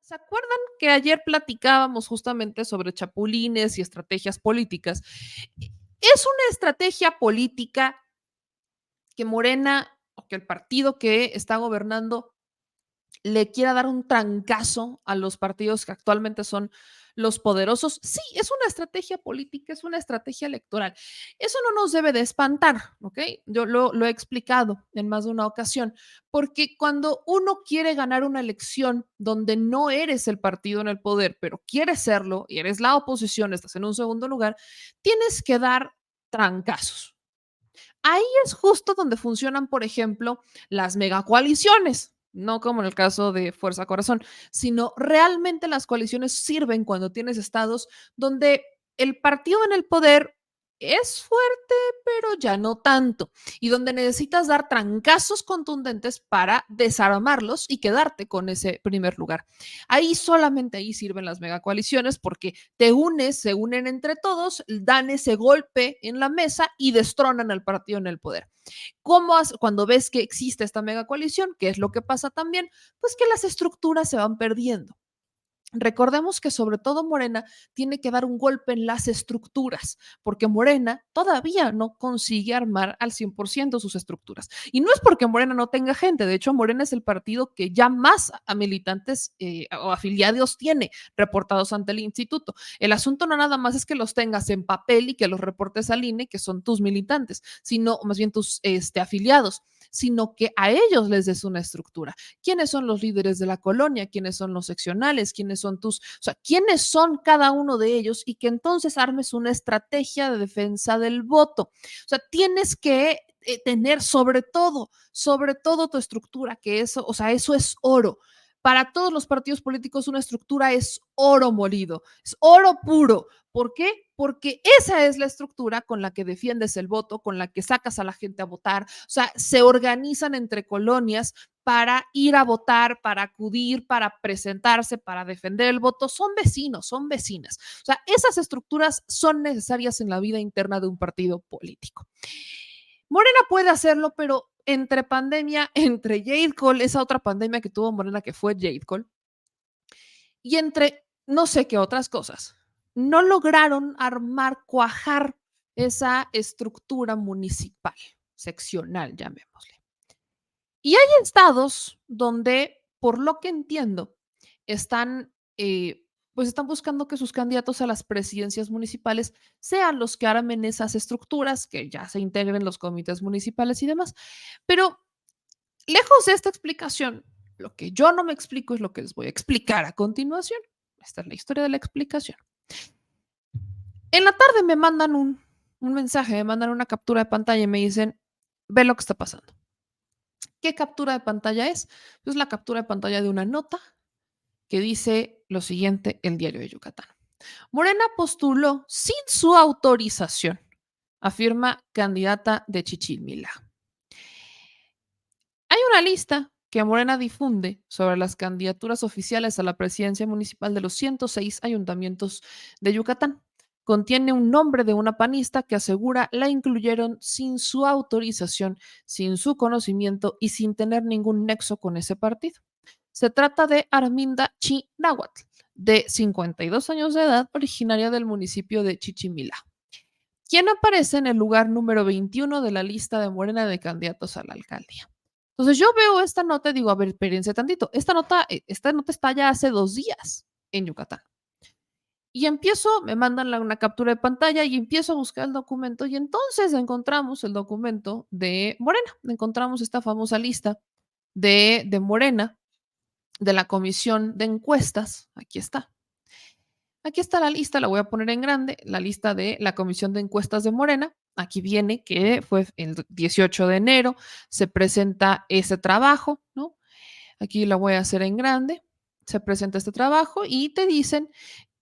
¿Se acuerdan que ayer platicábamos justamente sobre chapulines y estrategias políticas? Es una estrategia política que Morena o que el partido que está gobernando le quiera dar un trancazo a los partidos que actualmente son los poderosos. Sí, es una estrategia política, es una estrategia electoral. Eso no nos debe de espantar, ¿ok? Yo lo he explicado en más de una ocasión, porque cuando uno quiere ganar una elección donde no eres el partido en el poder, pero quieres serlo y eres la oposición, estás en un segundo lugar, tienes que dar trancazos. Ahí es justo donde funcionan, por ejemplo, las megacoaliciones, no como en el caso de Fuerza Corazón, sino realmente las coaliciones sirven cuando tienes estados donde el partido en el poder es fuerte, pero ya no tanto, y donde necesitas dar trancazos contundentes para desarmarlos y quedarte con ese primer lugar. Ahí solamente ahí sirven las megacoaliciones porque te unes, se unen entre todos, dan ese golpe en la mesa y destronan al partido en el poder. Cuando ves que existe esta mega coalición, qué es lo que pasa también? Pues que las estructuras se van perdiendo. Recordemos que sobre todo Morena tiene que dar un golpe en las estructuras, porque Morena todavía no consigue armar al 100% sus estructuras. Y no es porque Morena no tenga gente, de hecho Morena es el partido que ya más a militantes o afiliados tiene reportados ante el instituto. El asunto no nada más es que los tengas en papel y que los reportes al INE, que son tus militantes, sino más bien tus afiliados, sino que a ellos les des una estructura. ¿Quiénes son los líderes de la colonia? ¿Quiénes son los seccionales? ¿Quiénes son o sea, quiénes son cada uno de ellos? Y que entonces armes una estrategia de defensa del voto. O sea, tienes que tener sobre todo tu estructura, que eso, o sea, eso es oro. Para todos los partidos políticos una estructura es oro molido, es oro puro. ¿Por qué? Porque esa es la estructura con la que defiendes el voto, con la que sacas a la gente a votar. O sea, se organizan entre colonias para ir a votar, para acudir, para presentarse, para defender el voto. Son vecinos, son vecinas. O sea, esas estructuras son necesarias en la vida interna de un partido político. Morena puede hacerlo, pero entre pandemia, entre Jade Cole, esa otra pandemia que tuvo Morena que fue Jade Cole, y entre no sé qué otras cosas, no lograron armar, cuajar esa estructura municipal, seccional, llamémosle. Y hay estados donde, por lo que entiendo, están, pues están buscando que sus candidatos a las presidencias municipales sean los que armen esas estructuras, que ya se integren los comités municipales y demás. Pero lejos de esta explicación, lo que yo no me explico es lo que les voy a explicar a continuación. Esta es la historia de la explicación. En la tarde me mandan un mensaje, me mandan una captura de pantalla y me dicen, ve lo que está pasando. ¿Qué captura de pantalla es? Es la captura de pantalla de una nota que dice lo siguiente, el Diario de Yucatán. Morena postuló sin su autorización, afirma candidata de Chichimilá. Hay una lista que Morena difunde sobre las candidaturas oficiales a la presidencia municipal de los 106 ayuntamientos de Yucatán. Contiene un nombre de una panista que asegura la incluyeron sin su autorización, sin su conocimiento y sin tener ningún nexo con ese partido. Se trata de Arminda Chi Náhuatl, de 52 años de edad, originaria del municipio de Chichimilá, quien aparece en el lugar número 21 de la lista de Morena de candidatos a la alcaldía. Entonces yo veo esta nota y digo, a ver, espérense tantito, esta nota está ya hace 2 días en Yucatán. Y empiezo, me mandan una captura de pantalla y empiezo a buscar el documento y entonces encontramos el documento de Morena, encontramos esta famosa lista de Morena, de la comisión de encuestas, aquí está. Aquí está la lista, la voy a poner en grande, la lista de la comisión de encuestas de Morena. Aquí viene que fue el 18 de enero, se presenta ese trabajo, ¿no? Aquí la voy a hacer en grande, se presenta este trabajo y te dicen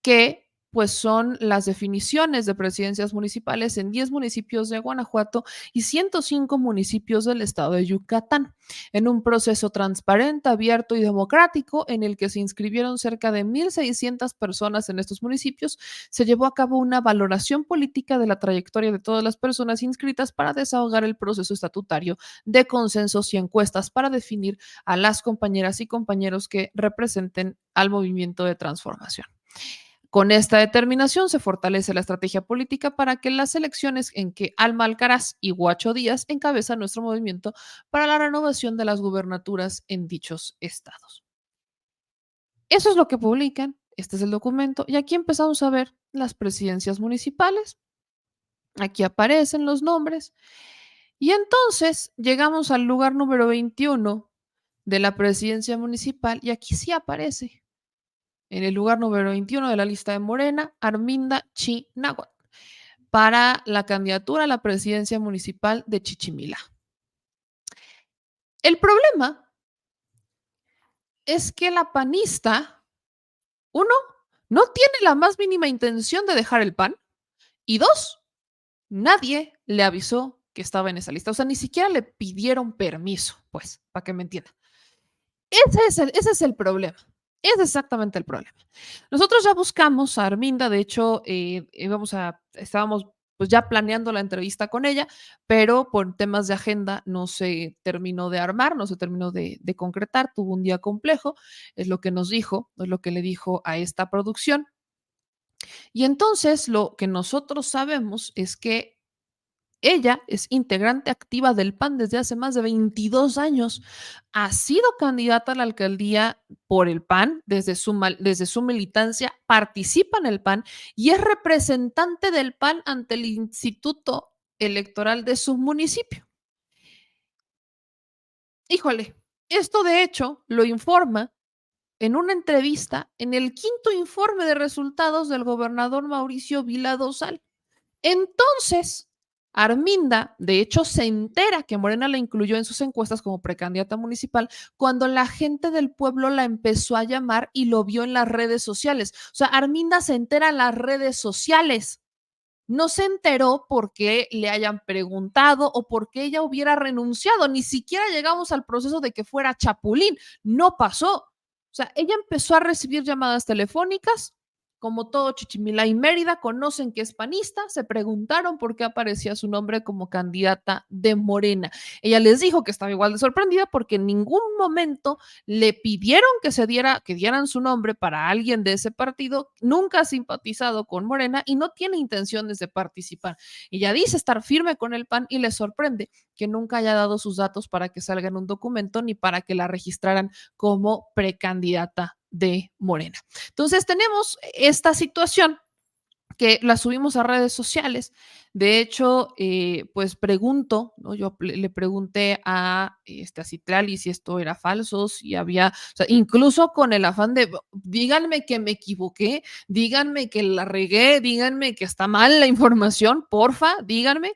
que pues son las definiciones de presidencias municipales en 10 municipios de Guanajuato y 105 municipios del estado de Yucatán, en un proceso transparente, abierto y democrático en el que se inscribieron cerca de 1,600 personas en estos municipios. Se llevó a cabo una valoración política de la trayectoria de todas las personas inscritas para desahogar el proceso estatutario de consensos y encuestas para definir a las compañeras y compañeros que representen al movimiento de transformación. Con esta determinación se fortalece la estrategia política para que las elecciones en que Alma Alcaraz y Guacho Díaz encabezan nuestro movimiento para la renovación de las gubernaturas en dichos estados. Eso es lo que publican, este es el documento, y aquí empezamos a ver las presidencias municipales, aquí aparecen los nombres, y entonces llegamos al lugar número 21 de la presidencia municipal, y aquí sí aparece en el lugar número 21 de la lista de Morena, Arminda Chinahuac, para la candidatura a la presidencia municipal de Chichimilá. El problema es que la panista, uno, no tiene la más mínima intención de dejar el PAN, y dos, nadie le avisó que estaba en esa lista. O sea, ni siquiera le pidieron permiso, pues, para que me entienda. Ese es el problema. Es exactamente el problema. Nosotros ya buscamos a Arminda, de hecho, estábamos pues ya planeando la entrevista con ella, pero por temas de agenda no se terminó de armar, no se terminó de concretar, tuvo un día complejo, es lo que nos dijo, es lo que le dijo a esta producción. Y entonces lo que nosotros sabemos es que ella es integrante activa del PAN desde hace más de 22 años. Ha sido candidata a la alcaldía por el PAN desde su militancia, participa en el PAN y es representante del PAN ante el Instituto Electoral de su municipio. Híjole, esto de hecho lo informa en una entrevista en el quinto informe de resultados del gobernador Mauricio Vila Dosal. Entonces, Arminda, de hecho, se entera que Morena la incluyó en sus encuestas como precandidata municipal cuando la gente del pueblo la empezó a llamar y lo vio en las redes sociales. O sea, Arminda se entera en las redes sociales. No se enteró porque le hayan preguntado o porque ella hubiera renunciado. Ni siquiera llegamos al proceso de que fuera Chapulín. No pasó. O sea, ella empezó a recibir llamadas telefónicas, como todo Chichimilá y Mérida conocen que es panista, se preguntaron por qué aparecía su nombre como candidata de Morena. Ella les dijo que estaba igual de sorprendida porque en ningún momento le pidieron que dieran su nombre para alguien de ese partido, nunca ha simpatizado con Morena y no tiene intenciones de participar. Ella dice estar firme con el PAN y le sorprende que nunca haya dado sus datos para que salga en un documento ni para que la registraran como precandidata de Morena. Entonces tenemos esta situación que la subimos a redes sociales. De hecho, pues pregunto, ¿no? Yo le pregunté a Citlali si esto era falso, si había, o sea, incluso con el afán de, díganme que me equivoqué, díganme que la regué, díganme que está mal la información, porfa, díganme.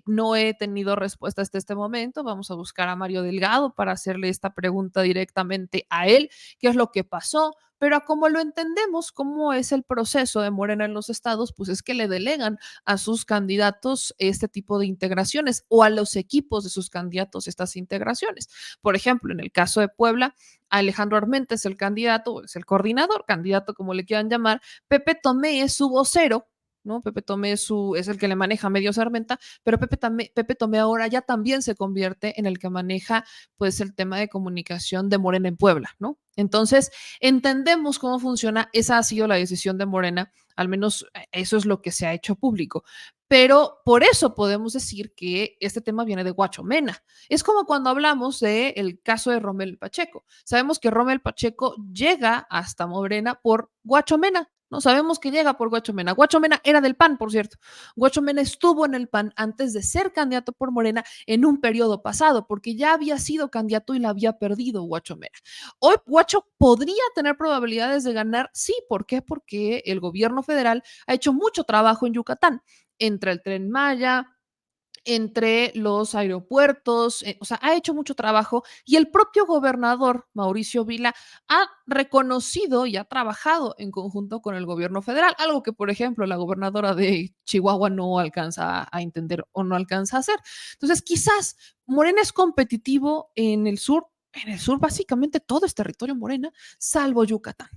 No he tenido respuesta hasta este momento. Vamos a buscar a Mario Delgado para hacerle esta pregunta directamente a él, qué es lo que pasó, pero a como lo entendemos, cómo es el proceso de Morena en los estados, pues es que le delegan a sus candidatos este tipo de integraciones o a los equipos de sus candidatos estas integraciones. Por ejemplo, en el caso de Puebla, Alejandro Armenta es el candidato, es el coordinador, candidato como le quieran llamar, Pepe Tomé es su vocero, ¿no? Pepe Tomé es el que le maneja Medios Armenta, pero Pepe Tomé ahora ya también se convierte en el que maneja pues el tema de comunicación de Morena en Puebla, ¿no? Entonces, entendemos cómo funciona, esa ha sido la decisión de Morena, al menos eso es lo que se ha hecho público. Pero por eso podemos decir que este tema viene de Guachomena. Es como cuando hablamos del caso de Romel Pacheco. Sabemos que Romel Pacheco llega hasta Morena por Guachomena. No sabemos que llega por Guachomena. Guachomena era del PAN, por cierto. Guachomena estuvo en el PAN antes de ser candidato por Morena en un periodo pasado, porque ya había sido candidato y la había perdido Guachomena. Hoy Guacho podría tener probabilidades de ganar, sí, ¿por qué? Porque el gobierno federal ha hecho mucho trabajo en Yucatán, entre el Tren Maya, entre los aeropuertos, o sea, ha hecho mucho trabajo y el propio gobernador Mauricio Vila ha reconocido y ha trabajado en conjunto con el gobierno federal, algo que, por ejemplo, la gobernadora de Chihuahua no alcanza a entender o no alcanza a hacer. Entonces, quizás Morena es competitivo en el sur. En el sur, básicamente todo es territorio Morena, salvo Yucatán.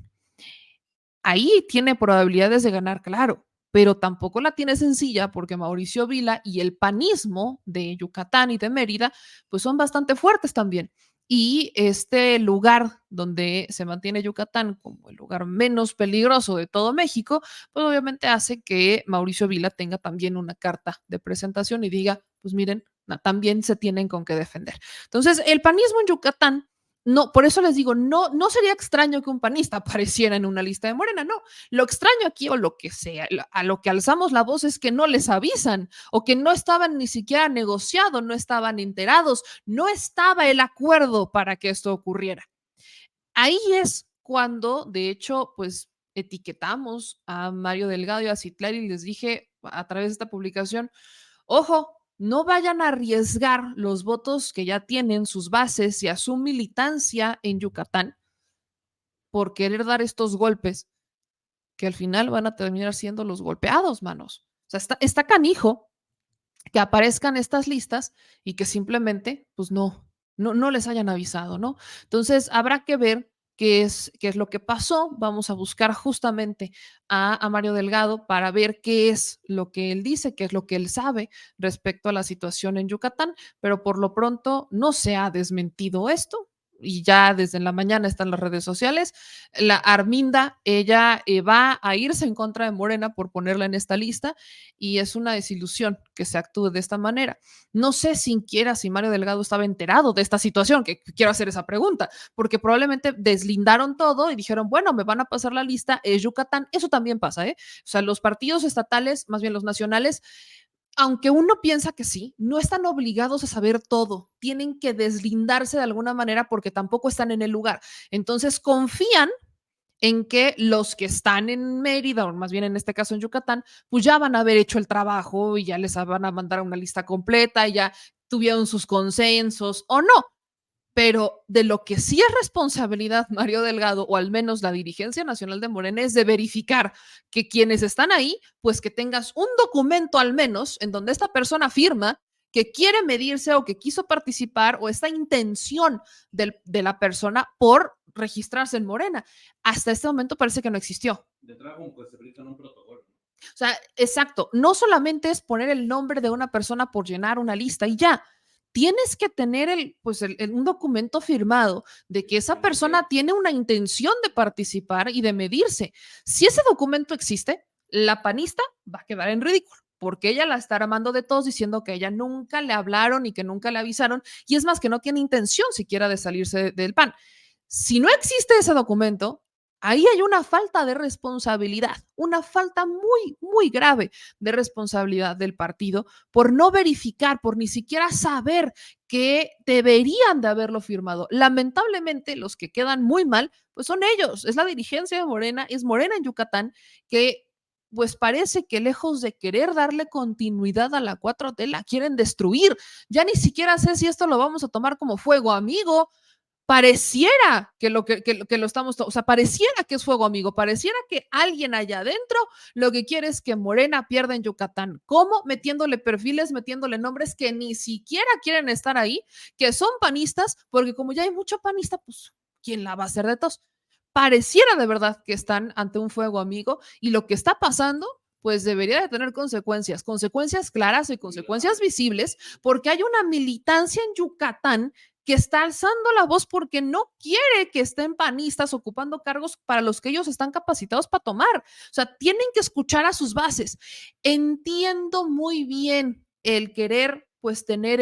Ahí tiene probabilidades de ganar, claro, pero tampoco la tiene sencilla porque Mauricio Vila y el panismo de Yucatán y de Mérida, pues son bastante fuertes también. Y este lugar donde se mantiene Yucatán como el lugar menos peligroso de todo México, pues obviamente hace que Mauricio Vila tenga también una carta de presentación y diga, pues miren, también se tienen con qué defender. Entonces, el panismo en Yucatán no, por eso les digo, no sería extraño que un panista apareciera en una lista de Morena, no. Lo extraño aquí o lo que sea, a lo que alzamos la voz es que no les avisan o que no estaban ni siquiera negociados, no estaban enterados, no estaba el acuerdo para que esto ocurriera. Ahí es cuando, de hecho, pues etiquetamos a Mario Delgado y a Citlali y les dije a través de esta publicación, ojo, no vayan a arriesgar los votos que ya tienen sus bases y a su militancia en Yucatán por querer dar estos golpes que al final van a terminar siendo los golpeados, manos. O sea, está canijo que aparezcan estas listas y que simplemente, pues no les hayan avisado, ¿no? Entonces, habrá que ver qué es lo que pasó. Vamos a buscar justamente a Mario Delgado para ver qué es lo que él dice, qué es lo que él sabe respecto a la situación en Yucatán, pero por lo pronto no se ha desmentido esto. Y ya desde la mañana están las redes sociales. La Arminda, ella va a irse en contra de Morena por ponerla en esta lista y es una desilusión que se actúe de esta manera. No sé siquiera si Mario Delgado estaba enterado de esta situación, que quiero hacer esa pregunta, porque probablemente deslindaron todo y dijeron, bueno, me van a pasar la lista, es Yucatán. Eso también pasa, ¿eh? O sea, los partidos estatales, más bien los nacionales, aunque uno piensa que sí, no están obligados a saber todo, tienen que deslindarse de alguna manera porque tampoco están en el lugar. Entonces confían en que los que están en Mérida, o más bien en este caso en Yucatán, pues ya van a haber hecho el trabajo y ya les van a mandar una lista completa y ya tuvieron sus consensos o no. Pero de lo que sí es responsabilidad Mario Delgado, o al menos la dirigencia nacional de Morena, es de verificar que quienes están ahí, pues que tengas un documento al menos en donde esta persona firma que quiere medirse o que quiso participar o esta intención de la persona por registrarse en Morena. Hasta este momento parece que no existió. De trabajo, pues se aplica un protocolo. O sea, exacto, no solamente es poner el nombre de una persona por llenar una lista y ya, tienes que tener un documento firmado de que esa persona tiene una intención de participar y de medirse. Si ese documento existe, la panista va a quedar en ridículo porque ella la está armando de todos diciendo que a ella nunca le hablaron y que nunca le avisaron y es más que no tiene intención siquiera de salirse del PAN. Si no existe ese documento, ahí hay una falta de responsabilidad, una falta muy, muy grave de responsabilidad del partido por no verificar, por ni siquiera saber que deberían de haberlo firmado. Lamentablemente, los que quedan muy mal, pues son ellos, es la dirigencia de Morena, es Morena en Yucatán, que pues parece que lejos de querer darle continuidad a la 4T, la quieren destruir. Ya ni siquiera sé si esto lo vamos a tomar como fuego amigo, pareciera que lo estamos, o sea, pareciera que es fuego amigo, pareciera que alguien allá adentro lo que quiere es que Morena pierda en Yucatán. ¿Cómo? Metiéndole perfiles, metiéndole nombres que ni siquiera quieren estar ahí, que son panistas, porque como ya hay mucho panista, pues, ¿quién la va a hacer de todos? Pareciera de verdad que están ante un fuego amigo y lo que está pasando pues debería de tener consecuencias, consecuencias claras y consecuencias visibles, porque hay una militancia en Yucatán que está alzando la voz porque no quiere que estén panistas ocupando cargos para los que ellos están capacitados para tomar. O sea, tienen que escuchar a sus bases. Entiendo muy bien el querer, pues, tener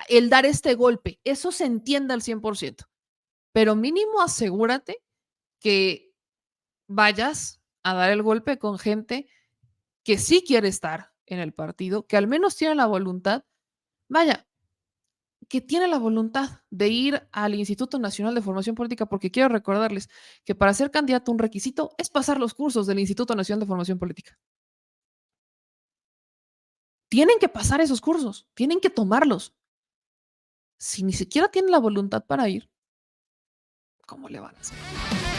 el dar este golpe. Eso se entiende al 100%. Pero mínimo asegúrate que vayas a dar el golpe con gente que sí quiere estar en el partido, que al menos tiene la voluntad. Vaya, que tiene la voluntad de ir al Instituto Nacional de Formación Política, porque quiero recordarles que para ser candidato un requisito es pasar los cursos del Instituto Nacional de Formación Política. tienen que pasar esos cursos, tienen que tomarlos. Si ni siquiera tienen la voluntad para ir, ¿cómo le van a hacer?